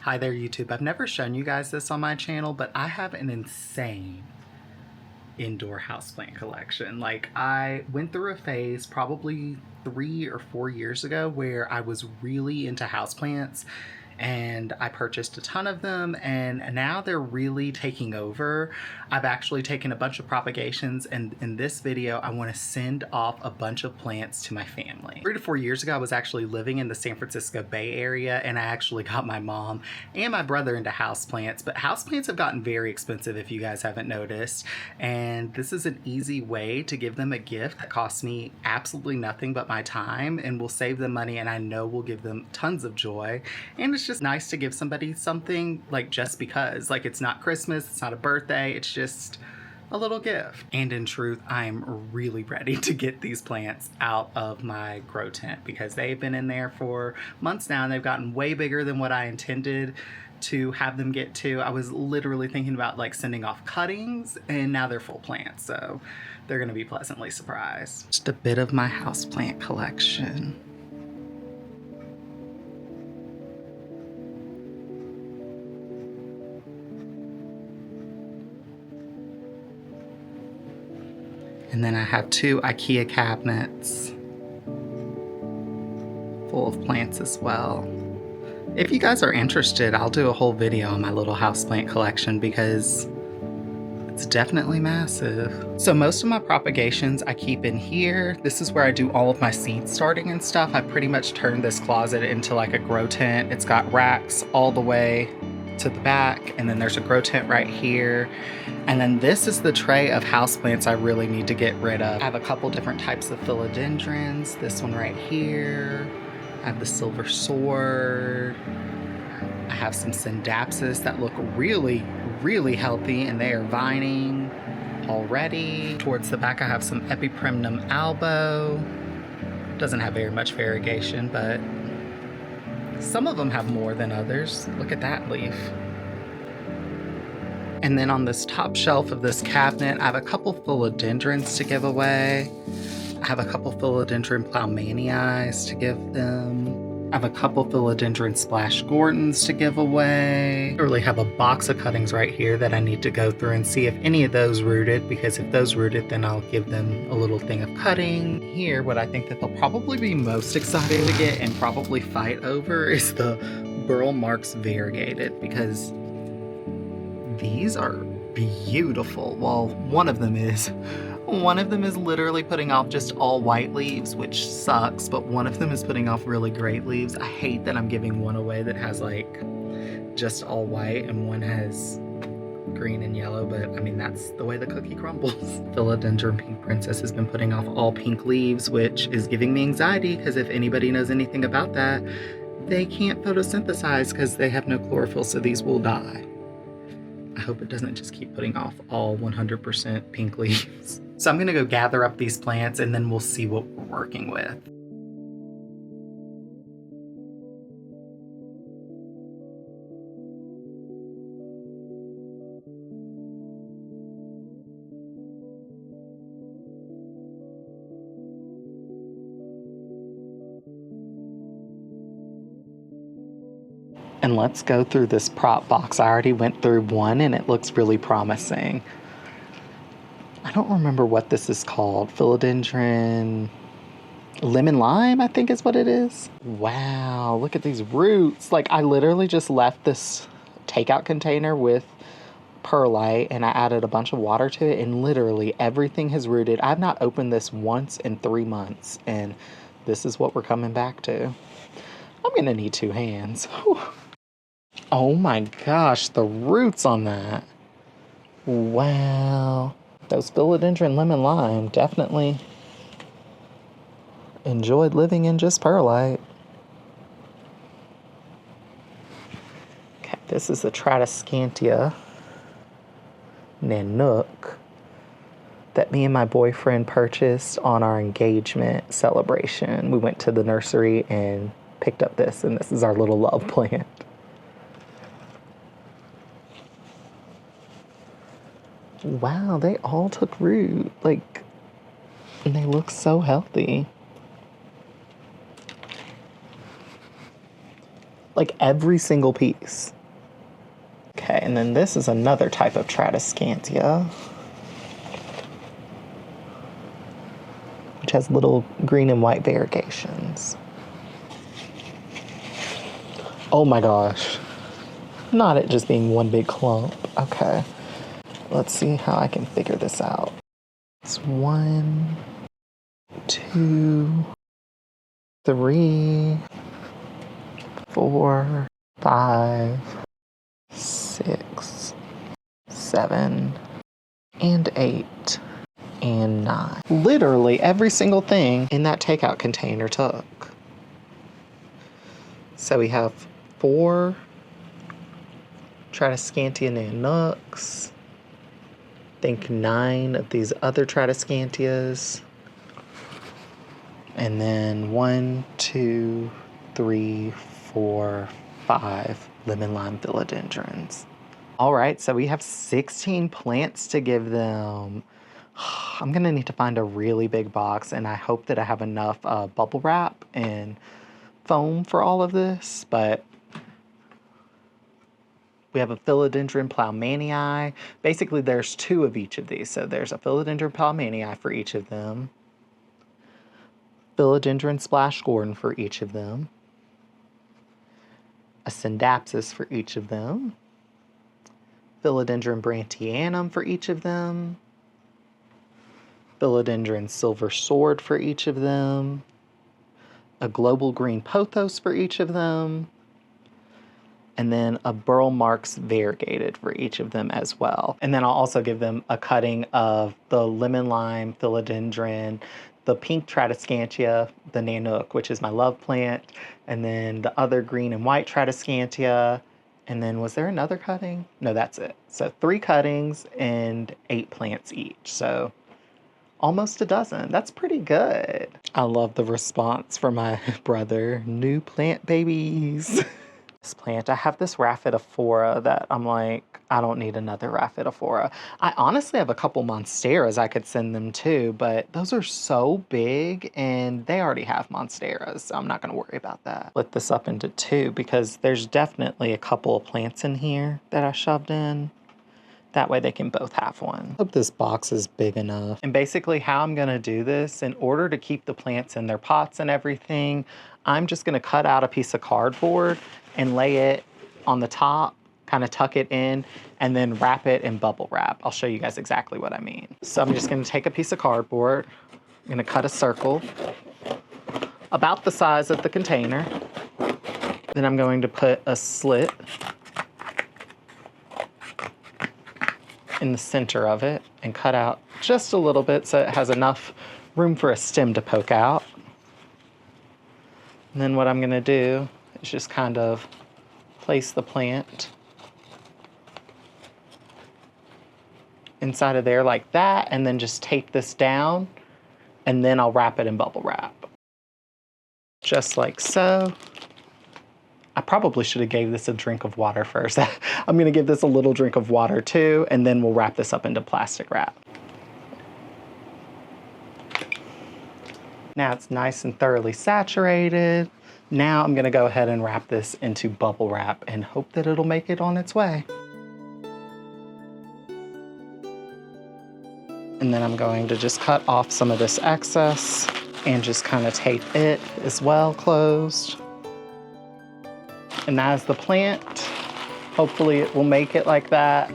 Hi there, YouTube. I've never shown you guys this on my channel, but I have an insane indoor houseplant collection. Like, I went through a phase probably 3 or 4 years ago where I was really into houseplants, and I purchased a ton of them, and now they're really taking over. I've actually taken a bunch of propagations, and in this video I want to send off a bunch of plants to my family. 3 to 4 years ago I was actually living in the San Francisco Bay Area, and I actually got my mom and my brother into houseplants, but houseplants have gotten very expensive if you guys haven't noticed, and this is an easy way to give them a gift that costs me absolutely nothing but my time and will save them money, and I know will give them tons of joy. And it's just nice to give somebody something, like, just because. Like, it's not Christmas, it's not a birthday, it's just a little gift. And in truth, I'm really ready to get these plants out of my grow tent because they've been in there for months now and they've gotten way bigger than what I intended to have them get to. I was literally thinking about like sending off cuttings, and now they're full plants, so they're gonna be pleasantly surprised. Just a bit of my houseplant collection. And then I have 2 IKEA cabinets full of plants as well. If you guys are interested, I'll do a whole video on my little houseplant collection because it's definitely massive. So most of my propagations I keep in here. This is where I do all of my seed starting and stuff. I pretty much turned this closet into like a grow tent. It's got racks all the way to the back, and then there's a grow tent right here. And then this is the tray of houseplants I really need to get rid of. I have a couple different types of philodendrons. This one right here. I have the silver sword. I have some Scindapsus that look really, really healthy, and they are vining already. Towards the back I have some Epipremnum albo. Doesn't have very much variegation, but some of them have more than others. Look at that leaf. And then on this top shelf of this cabinet, I have a couple philodendrons to give away. I have a couple Philodendron Plowmanii to give them. I have a couple Philodendron Splash Gordons to give away. I really have a box of cuttings right here that I need to go through and see if any of those rooted, because if those rooted, then I'll give them a little thing of cutting. Here, what I think that they'll probably be most excited to get and probably fight over is the Burle Marx Variegated, because these are beautiful. Well, one of them is literally putting off just all white leaves, which sucks, but one of them is putting off really great leaves. I hate that I'm giving one away that has like just all white and one has green and yellow, but I mean, that's the way the cookie crumbles. Philodendron Pink Princess has been putting off all pink leaves, which is giving me anxiety because if anybody knows anything about that, they can't photosynthesize because they have no chlorophyll, so these will die. I hope it doesn't just keep putting off all 100% pink leaves. So I'm gonna go gather up these plants and then we'll see what we're working with. And let's go through this prop box. I already went through one and it looks really promising. I don't remember what this is called. Philodendron Lemon Lime, I think is what it is. Wow, look at these roots. Like, I literally just left this takeout container with perlite and I added a bunch of water to it, and literally everything has rooted. I've not opened this once in 3 months, and this is what we're coming back to. I'm gonna need 2 hands. Whew. Oh my gosh, the roots on that. Wow. Those Philodendron Lemon Lime definitely enjoyed living in just perlite. Okay, this is the Tradescantia Nanouk that me and my boyfriend purchased on our engagement celebration. We went to the nursery and picked up this, and this is our little love plant. Wow, they all took root, like, and they look so healthy. Like every single piece. Okay, and then this is another type of Tradescantia, which has little green and white variegations. Oh my gosh. Not it just being one big clump. Okay. Let's see how I can figure this out. It's 1, 2, 3, 4, 5, 6, 7, and 8, and 9. Literally every single thing in that takeout container took. So we have 4 Tradescantia Nanouks. I think 9 of these other Tradescantias. And then 1, 2, 3, 4, 5 lemon lime philodendrons. All right, so we have 16 plants to give them. I'm gonna need to find a really big box, and I hope that I have enough bubble wrap and foam for all of this, but we have a Philodendron Plowmanii. Basically, there's 2 of each of these. So there's a Philodendron Plowmanii for each of them, Philodendron Splash Gordon for each of them, a Scindapsus for each of them, Philodendron Brandtanium for each of them, Philodendron Silver Sword for each of them, a Global Green Pothos for each of them, and then a Burle Marx Variegated for each of them as well. And then I'll also give them a cutting of the lemon lime philodendron, the pink Tradescantia, the Nanouk, which is my love plant, and then the other green and white Tradescantia. And then was there another cutting? No, that's it. So 3 cuttings and 8 plants each. So almost a dozen. That's pretty good. I love the response from my brother. New plant babies. This plant, I have this Rhaphidophora that I'm like, I don't need another Rhaphidophora. I honestly have a couple Monsteras I could send them to, but those are so big and they already have Monsteras, so I'm not going to worry about that. Split this up into 2 because there's definitely a couple of plants in here that I shoved in. That way they can both have one. I hope this box is big enough. And basically how I'm gonna do this, in order to keep the plants in their pots and everything, I'm just gonna cut out a piece of cardboard and lay it on the top, kind of tuck it in, and then wrap it in bubble wrap. I'll show you guys exactly what I mean. So I'm just gonna take a piece of cardboard, I'm gonna cut a circle about the size of the container. Then I'm going to put a slit in the center of it and cut out just a little bit so it has enough room for a stem to poke out. And then what I'm going to do is just kind of place the plant inside of there like that, and then just tape this down, and then I'll wrap it in bubble wrap. Just like so. I probably should have gave this a drink of water first. I'm gonna give this a little drink of water too, and then we'll wrap this up into plastic wrap. Now it's nice and thoroughly saturated. Now I'm gonna go ahead and wrap this into bubble wrap and hope that it'll make it on its way. And then I'm going to just cut off some of this excess and just kind of tape it as well closed. And that is the plant. Hopefully it will make it like that.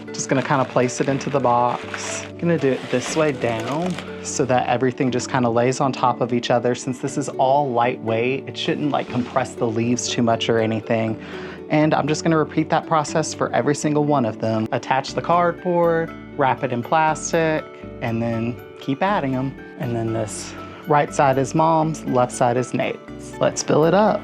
Just gonna kind of place it into the box. Gonna do it this way down so that everything just kind of lays on top of each other. Since this is all lightweight, it shouldn't like compress the leaves too much or anything. And I'm just gonna repeat that process for every single one of them. Attach the cardboard, wrap it in plastic, and then keep adding them. And then this right side is Mom's, left side is Nate's. Let's fill it up.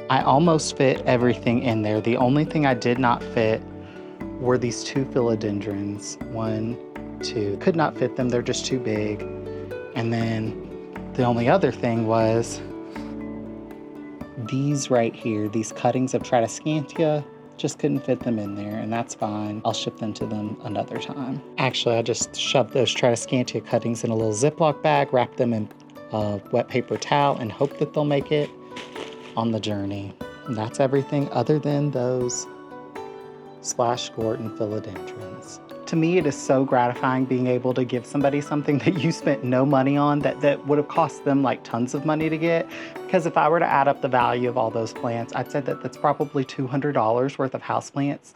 I almost fit everything in there. The only thing I did not fit were these 2 philodendrons. 1, 2. Could not fit them, they're just too big. And then the only other thing was these right here, these cuttings of Tradescantia. Just couldn't fit them in there, and that's fine. I'll ship them to them another time. Actually, I just shoved those Tradescantia cuttings in a little Ziploc bag, wrapped them in a wet paper towel, and hope that they'll make it on the journey. And that's everything other than those Splash Gordon philodendrons. To me, it is so gratifying being able to give somebody something that you spent no money on, that would have cost them like tons of money to get. Because if I were to add up the value of all those plants, I'd say that that's probably $200 worth of houseplants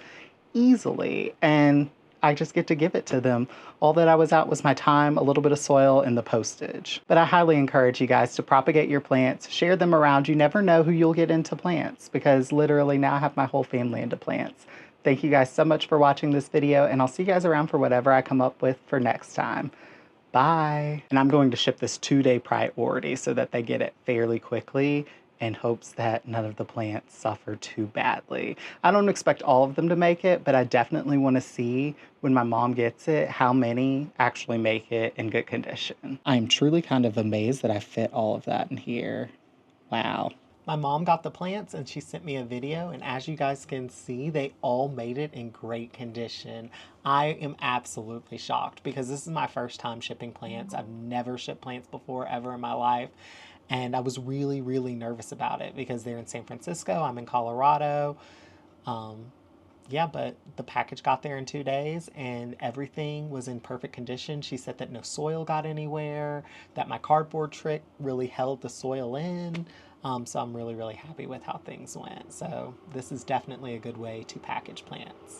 easily. And I just get to give it to them. All that I was out was my time, a little bit of soil, and the postage. But I highly encourage you guys to propagate your plants, share them around. You never know who you'll get into plants, because literally now I have my whole family into plants. Thank you guys so much for watching this video, and I'll see you guys around for whatever I come up with for next time. Bye. And I'm going to ship this 2-day priority so that they get it fairly quickly, in hopes that none of the plants suffer too badly. I don't expect all of them to make it, but I definitely want to see when my mom gets it how many actually make it in good condition. I am truly kind of amazed that I fit all of that in here. Wow. My mom got the plants and she sent me a video, and as you guys can see, they all made it in great condition. I am absolutely shocked because this is my first time shipping plants. I've never shipped plants before ever in my life. And I was really, really nervous about it because they're in San Francisco. I'm in Colorado. Yeah, but the package got there in 2 days and everything was in perfect condition. She said that no soil got anywhere, that my cardboard trick really held the soil in. So I'm really, really happy with how things went. So this is definitely a good way to package plants.